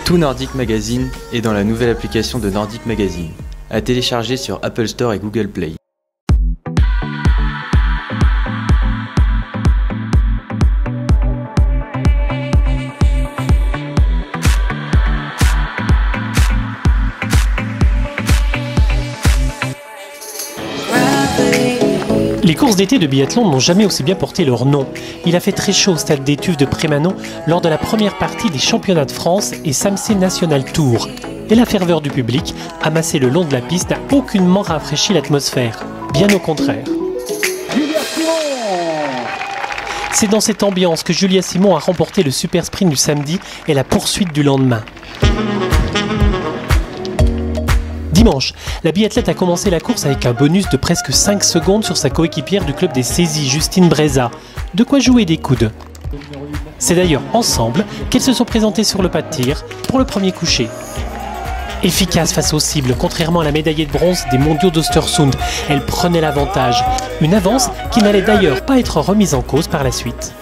Tout Nordic Magazine est dans la nouvelle application de Nordic Magazine, à télécharger sur Apple Store et Google Play. Les courses d'été de biathlon n'ont jamais aussi bien porté leur nom. Il a fait très chaud au stade d'Étuves de Prémanon lors de la première partie des championnats de France et Samsé National Tour. Et la ferveur du public, amassée le long de la piste, n'a aucunement rafraîchi l'atmosphère. Bien au contraire. C'est dans cette ambiance que Julia Simon a remporté le super sprint du samedi et la poursuite du lendemain. Dimanche, la biathlète a commencé la course avec un bonus de presque 5 secondes sur sa coéquipière du club des saisies, Justine Breza. De quoi jouer des coudes. C'est d'ailleurs ensemble qu'elles se sont présentées sur le pas de tir pour le premier coucher. Efficace face aux cibles, contrairement à la médaillée de bronze des mondiaux d'Östersund, elle prenait l'avantage. Une avance qui n'allait d'ailleurs pas être remise en cause par la suite.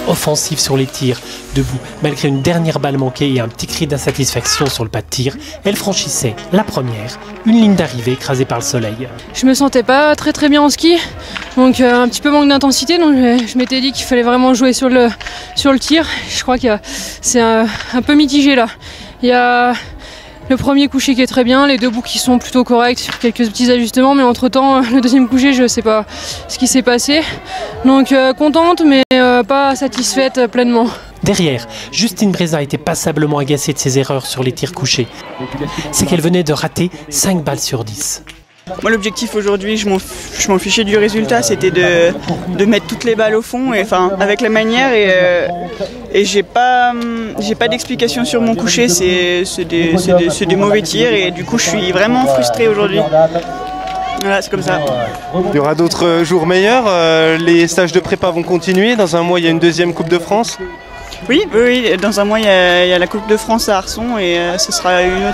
Offensive sur les tirs, debout, malgré une dernière balle manquée et un petit cri d'insatisfaction sur le pas de tir, elle franchissait la première, une ligne d'arrivée écrasée par le soleil. Je me sentais pas très bien en ski, donc un petit peu manque d'intensité, donc je m'étais dit qu'il fallait vraiment jouer sur le tir. Je crois que c'est un peu mitigé là. Il y a le premier coucher qui est très bien, les deux bouts qui sont plutôt corrects sur quelques petits ajustements, mais entre temps le deuxième coucher je sais pas ce qui s'est passé. Donc contente mais pas satisfaite pleinement. Derrière, Justine Breza était passablement agacée de ses erreurs sur les tirs couchés. C'est qu'elle venait de rater 5 balles sur 10. Moi l'objectif aujourd'hui, je m'en fichais du résultat, c'était de mettre toutes les balles au fond, et, enfin, avec la manière, et j'ai pas d'explication sur mon coucher, c'est des mauvais tirs, et du coup je suis vraiment frustrée aujourd'hui. Voilà, c'est comme ça. Il y aura d'autres jours meilleurs, les stages de prépa vont continuer, dans un mois il y a une deuxième Coupe de France. Oui, dans un mois il y a la Coupe de France à Arson, et ce sera une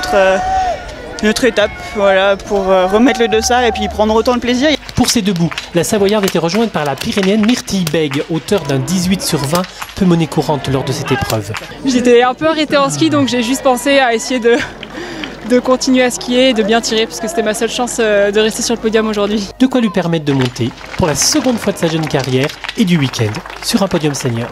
autre étape, voilà, pour remettre le dossard et puis prendre autant de plaisir. Pour ces deux bouts, la Savoyarde était rejointe par la Pyrénéenne Myrtille Beg, auteure d'un 18 sur 20, peu monnaie courante lors de cette épreuve. J'étais un peu arrêtée en ski, donc j'ai juste pensé à essayer de continuer à skier et de bien tirer, parce que c'était ma seule chance de rester sur le podium aujourd'hui. De quoi lui permettre de monter, pour la seconde fois de sa jeune carrière et du week-end, sur un podium senior.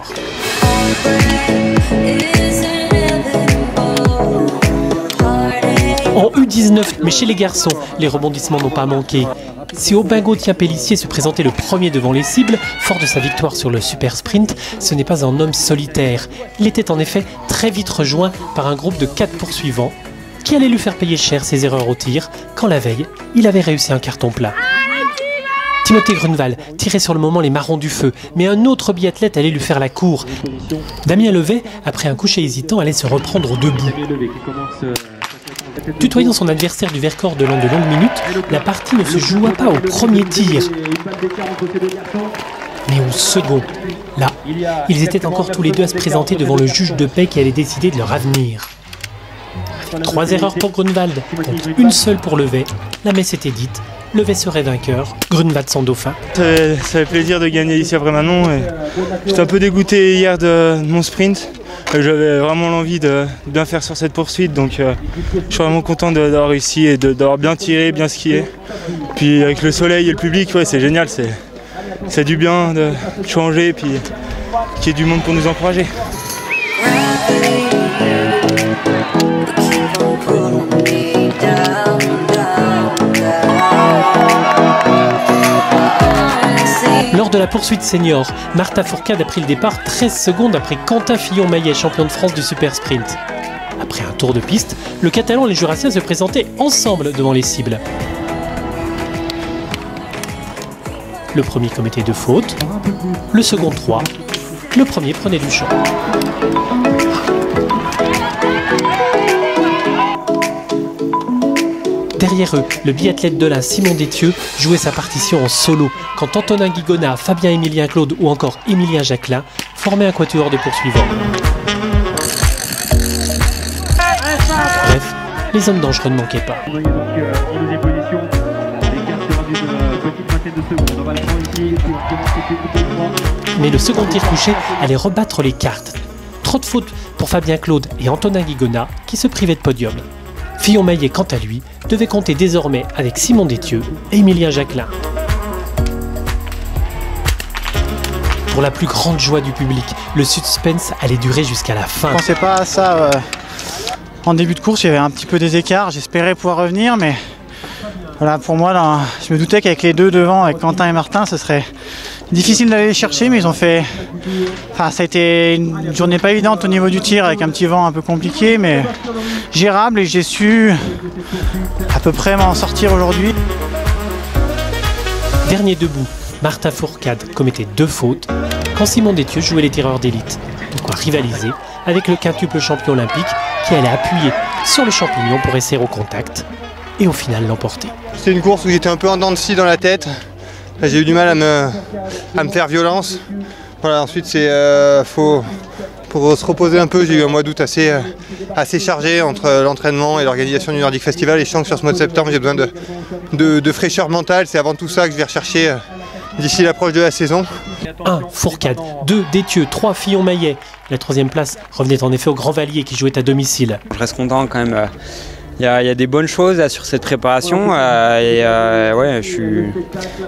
En U19, mais chez les garçons, les rebondissements n'ont pas manqué. Si Aubin Gauthier-Pellissier se présentait le premier devant les cibles, fort de sa victoire sur le super sprint, ce n'est pas un homme solitaire. Il était en effet très vite rejoint par un groupe de 4 poursuivants qui allait lui faire payer cher ses erreurs au tir, quand la veille, il avait réussi un carton plat. Timothée Grunewald tirait sur le moment les marrons du feu, mais un autre biathlète allait lui faire la cour. Damien Levet, après un coucher hésitant, allait se reprendre debout. Tutoyant son adversaire du Vercors de longues minutes, la partie ne se joua pas au premier tir, mais au second. Là, ils étaient encore tous les deux à se présenter devant le juge de paix qui allait décider de leur avenir. Avec 3 erreurs pour Grunewald, contre une seule pour Levet, la messe était dite, Levet serait vainqueur, Grunewald son dauphin. Ça fait plaisir de gagner ici après Manon. J'étais un peu dégoûté hier de mon sprint. J'avais vraiment l'envie de bien faire sur cette poursuite, donc je suis vraiment content d'avoir réussi et d'avoir bien tiré, bien skié. Puis avec le soleil et le public, ouais, c'est génial, c'est du bien de changer et puis qu'il y ait du monde pour nous encourager. Lors de la poursuite senior, Marta Fourcade a pris le départ 13 secondes après Quentin Fillon-Maillet, champion de France du super sprint. Après un tour de piste, le Catalan et les Jurassiens se présentaient ensemble devant les cibles. Le premier commettait 2 fautes, le second 3, le premier prenait du champ. Derrière eux, le biathlète de l'Ain Simon Détieux jouait sa partition en solo, quand Antonin Guigonat, Fabien-Émilien Claude ou encore Émilien Jacquelin formaient un quatuor de poursuivants. Bref, les hommes dangereux ne manquaient pas. Mais le second tir couché allait rebattre les cartes. Trop de fautes pour Fabien Claude et Antonin Guigona qui se privaient de podium. Fillon-Maillet, quant à lui, devait compter désormais avec Simon Détieux et Émilien Jacquelin. Pour la plus grande joie du public, le suspense allait durer jusqu'à la fin. Je ne pensais pas à ça. En début de course, il y avait un petit peu des écarts. J'espérais pouvoir revenir, mais voilà, pour moi, là, je me doutais qu'avec les deux devant, avec Quentin et Martin, ce serait difficile d'aller les chercher, mais ils ont fait... Enfin, ça a été une journée pas évidente au niveau du tir, avec un petit vent un peu compliqué, mais gérable, et j'ai su à peu près m'en sortir aujourd'hui. Dernier debout, Martin Fourcade commettait 2 fautes, quand Simon Détieux jouait les tireurs d'élite. De quoi rivaliser avec le quintuple champion olympique qui allait appuyer sur le champignon pour essayer au contact et au final l'emporter. C'était une course où j'étais un peu en dents de scie dans la tête. J'ai eu du mal à me faire violence. Voilà, ensuite, pour se reposer un peu, j'ai eu un mois d'août assez chargé entre l'entraînement et l'organisation du Nordic Festival. Et je sens que sur ce mois de septembre, j'ai besoin de fraîcheur mentale. C'est avant tout ça que je vais rechercher d'ici l'approche de la saison. 1. Fourcade, 2. Détieux, 3. Fillon-Maillet. La 3e place revenait en effet au Grand Vallier qui jouait à domicile. Je reste content quand même. Il y a des bonnes choses là, sur cette préparation ouais, je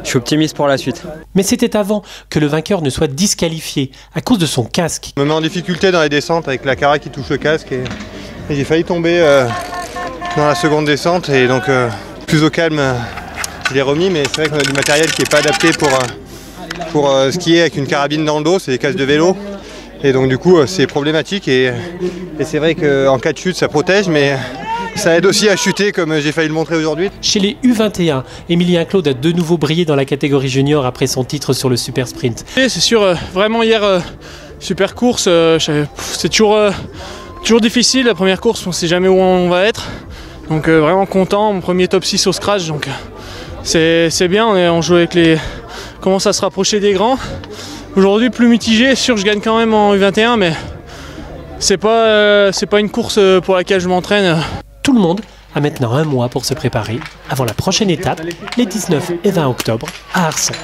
suis optimiste pour la suite. Mais c'était avant que le vainqueur ne soit disqualifié à cause de son casque. Je me mets en difficulté dans les descentes avec la cara qui touche le casque et j'ai failli tomber dans la seconde descente et donc plus au calme je l'ai remis, mais c'est vrai qu'on a du matériel qui n'est pas adapté pour skier avec une carabine dans le dos, c'est des casques de vélo. Et donc du coup c'est problématique et c'est vrai qu'en cas de chute ça protège, mais ça aide aussi à chuter comme j'ai failli le montrer aujourd'hui. Chez les U21, Émilien Claude a de nouveau brillé dans la catégorie junior après son titre sur le super sprint. C'est sûr, vraiment hier, super course, c'est toujours difficile la première course, on ne sait jamais où on va être. Donc vraiment content, mon premier top 6 au scratch, donc c'est bien, on joue avec les... On commence à se rapprocher des grands. Aujourd'hui plus mitigé, sûr que je gagne quand même en U21, mais c'est pas une course pour laquelle je m'entraîne. Tout le monde a maintenant un mois pour se préparer avant la prochaine étape, les 19 et 20 octobre à Arcennes.